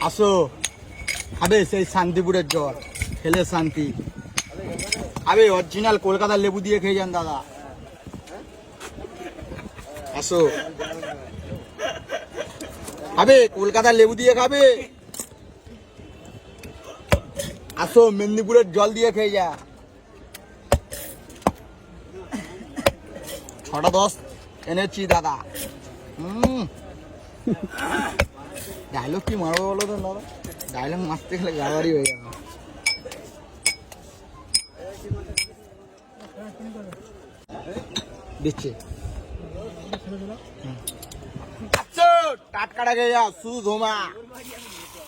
আসো, খাবে সেই শান্তিপুরের জল, খেলে শান্তি। আবে অরিজিনাল কলকাতার লেবু দিয়ে খেয়ে যান দাদা। আসো, খাবে কলকাতার লেবু দিয়ে খাবে। আসো, মেদিনীপুরের জল দিয়ে খেয়ে যা। 6টা 10 এনেছি দাদা। ডায়লগ কি মারবো বলো তো দাদা? ডায়লগ মারতে গেলে গাড়ারি হয়ে যাবে। দিচ্ছে টাটকাটা খেয়ে যাও, শুধু ধোমা।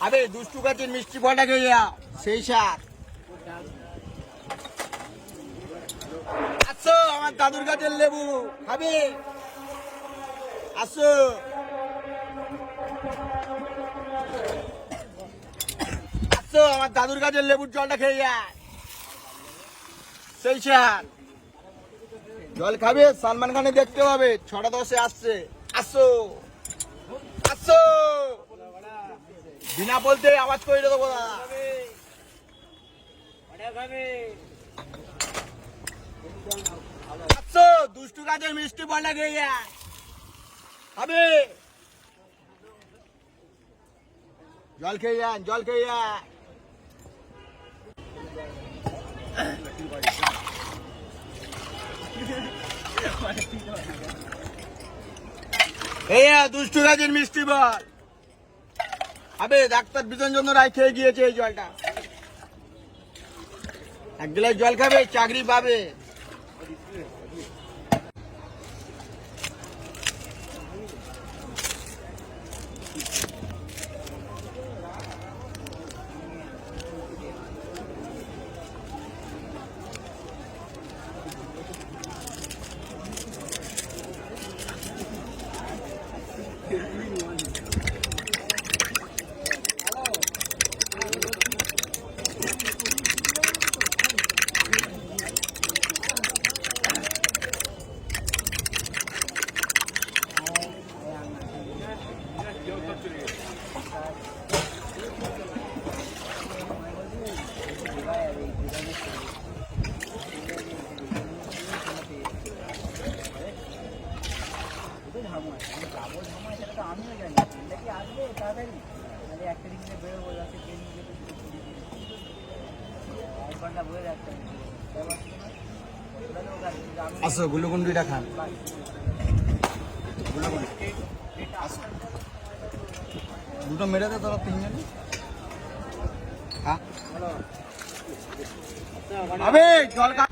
আবে দুষ্টু গাছের মিষ্টি ফলটা খেয়ে যাও, সেই সার। আসো, আমার দাদুর গাছের লেবু খাবে। আসো, আসো, আমার দাদুর গাছের লেবুর জলটা খেয়ে যায়, সেই সার। জল খাবে, সালমান খানে দেখতে হবে, 6টা 10 আসছে। আসো, আসো, বিনা বলতে আওয়াজ করে দেবো দাদা। আসো, দুষ্টু গাছের মিষ্টি বলটা খেয়ে যায়, খাবে। জল খেয়ে যান, জল খেয়ে যান। এই দুষ্টু গাছের মিষ্টি বল। আবে ডাক্তার বিজনচন্দ্র রায় খেয়ে গিয়েছে এই জলটা। 1 গ্লাস জল খাবে, চাকরি পাবে। আসো, গুলুগুন্ডিটা খান। দুটো মেরে দে তোরা 3 জন। আবে জল খা।